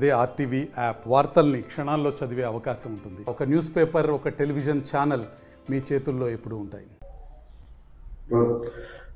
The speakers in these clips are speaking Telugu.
అదే ఆర్టీవీ యాప్ వార్తల్ని క్షణాల్లో చదివే అవకాశం ఉంటుంది. ఒక న్యూస్ పేపర్, ఒక టెలివిజన్ ఛానల్ మీ చేతుల్లో ఎప్పుడూ ఉంటాయి.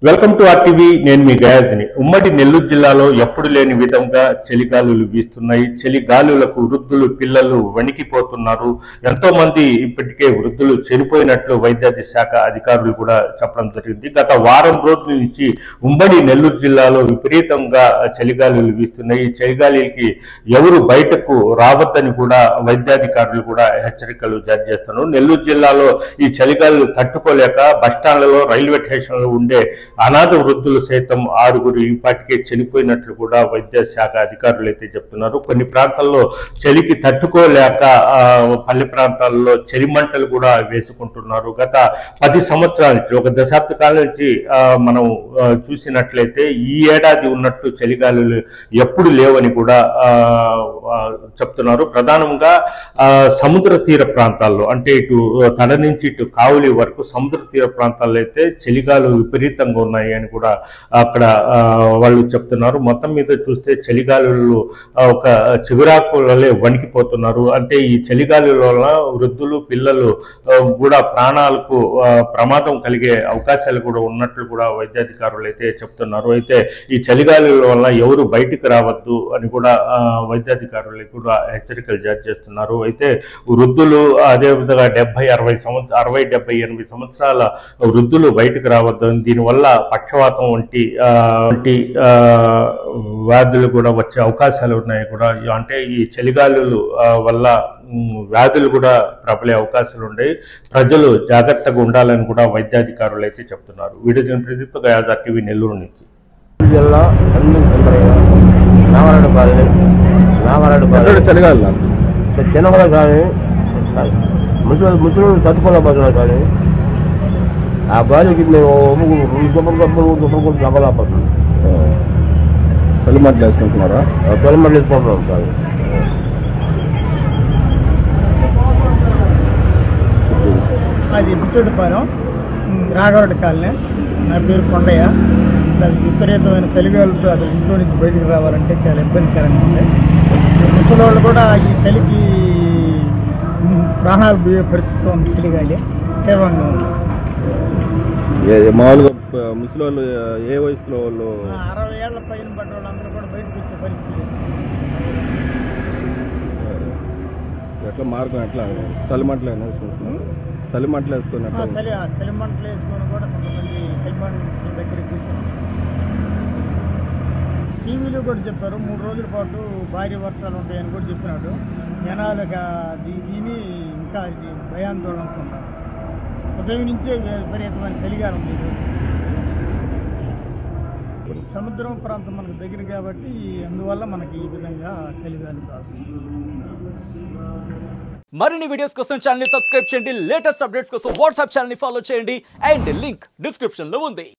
Welcome to RTV. నేను మీ గయాజ్ని. ఉమ్మడి నెల్లూరు జిల్లాలో ఎప్పుడు లేని విధంగా చలిగాలులు వీస్తున్నాయి. చలిగాలులకు వృద్ధులు, పిల్లలు వణికిపోతున్నారు. ఎంతో మంది ఇప్పటికే వృద్ధులు చనిపోయినట్లు వైద్యాధి శాఖ అధికారులు కూడా చెప్పడం జరిగింది. గత వారం రోజుల నుంచి ఉమ్మడి నెల్లూరు జిల్లాలో విపరీతంగా చలిగాలులు వీస్తున్నాయి. ఈ చలిగాలికి ఎవరు బయటకు రావద్దని కూడా వైద్యాధికారులు కూడా హెచ్చరికలు జారీ చేస్తున్నారు. నెల్లూరు జిల్లాలో ఈ చలిగాలులు తట్టుకోలేక బస్టాండ్లలో, రైల్వే స్టేషన్లో ఉండే అనాథ వృద్ధులు సైతం 6 ఇప్పటికే చనిపోయినట్లు కూడా వైద్య శాఖ అధికారులు అయితే చెప్తున్నారు. కొన్ని ప్రాంతాల్లో చలికి తట్టుకోలేక పల్లె ప్రాంతాల్లో చలిమంటలు కూడా వేసుకుంటున్నారు. గత 10 సంవత్సరాల నుంచి, ఒక దశాబ్ద కాలం నుంచి మనం చూసినట్లయితే ఈ ఏడాది ఉన్నట్టు చలిగాలులు ఎప్పుడు లేవని కూడా చెప్తున్నారు. ప్రధానంగా సముద్ర తీర ప్రాంతాల్లో, అంటే ఇటు తడ నుంచి ఇటు కావులి వరకు సముద్ర తీర ప్రాంతాల్లో అయితే చలిగాలు విపరీతంగా ఉన్నాయి అని కూడా అక్కడ వాళ్ళు చెప్తున్నారు. మొత్తం మీద చూస్తే చలిగాలులు ఒక చిగురాకులే వణికిపోతున్నారు. అంటే ఈ చలిగాలుల వలన వృద్ధులు, పిల్లలు కూడా ప్రాణాలకు ప్రమాదం కలిగే అవకాశాలు కూడా ఉన్నట్లు కూడా వైద్యాధికారులు అయితే చెప్తున్నారు. అయితే ఈ చలిగాలుల వలన ఎవరు బయటికి రావద్దు అని కూడా వైద్యాధికారులు కూడా హెచ్చరికలు జారీ చేస్తున్నారు. అయితే వృద్ధులు, అదేవిధంగా 60-70-80 సంవత్సరాల వృద్ధులు బయటకు రావద్దు. దీనివల్ల పక్షవాతం వంటి వ్యాధులు కూడా వచ్చే అవకాశాలు ఉన్నాయి కూడా. అంటే ఈ చలిగాలుల వల్ల వ్యాధులు కూడా ప్రబలే అవకాశాలు ఉన్నాయి. ప్రజలు జాగ్రత్తగా ఉండాలని కూడా వైద్యాధికారులు అయితే చెప్తున్నారు. Video Pradeep, guys, RTV, Nellore నుంచి. చలిగాలి చిన్నగా కానీ ముసలి తట్టుకోలేకపోతున్నారు. కానీ ఆ బాలికి మేము గొప్పలు నమ్మలేకపోతున్నాం. పెళ్లిమట్లు వేసుకుంటున్నారా? పెళ్లిమట్లు వేసుకుంటున్నాం సార్. అది బుచ్చోటిపాలెం, రాఘవరెడ్డి కాలనీ. నా పేరు కొండయ్య. విపరీతమైన చలిగాలతో అసలు ఇంట్లో నుంచి బయటికి రావాలంటే చాలా ఇబ్బందికరంగా ఉంది. ముసలి వాళ్ళు కూడా ఈ చలికి ప్రాణాలు పోయే పరిస్థితి ఉంది. చలిగాలి తీవ్రంగా ఉంది. మామూలుగా ముసలి వాళ్ళు ఏ వయసులో వాళ్ళు? 60 ఏళ్ల పైన పడ్డ వాళ్ళందరూ కూడా బయటకు వచ్చే పరిస్థితి. ఎట్లా మార్గం ఎట్లా? చలిమంటలు వేసుకుంటున్నారు. చలిమంటలు వేసుకుని చలిమంటలు వేసుకొని కూడా కొంతమంది చలిమంటల దగ్గరికి కూర్చున్నారు. టీవీలో కూడా చెప్పారు 3 రోజుల పాటు భారీ వర్షాలు ఉంటాయని కూడా చెప్పినాడు. జనాలుగా దీని ఇంకా భయాందోళనకు ఉన్నారు. ఉదయం నుంచే విపరీతమైన చలిగాలం ఉంది. సముద్రం ప్రాంతం మనకు దగ్గర కాబట్టి అందువల్ల మనకి ఈ విధంగా చలిగాలి కాదు. మరిన్ని వీడియోస్ కోసం ఛానల్ ని సబ్స్క్రైబ్ చేయండి. లేటెస్ట్ అప్డేట్స్ కోసం వాట్సాప్ ఛానల్ ని ఫాలో చేయండి. అండ్ లింక్ డిస్క్రిప్షన్ లో ఉంది.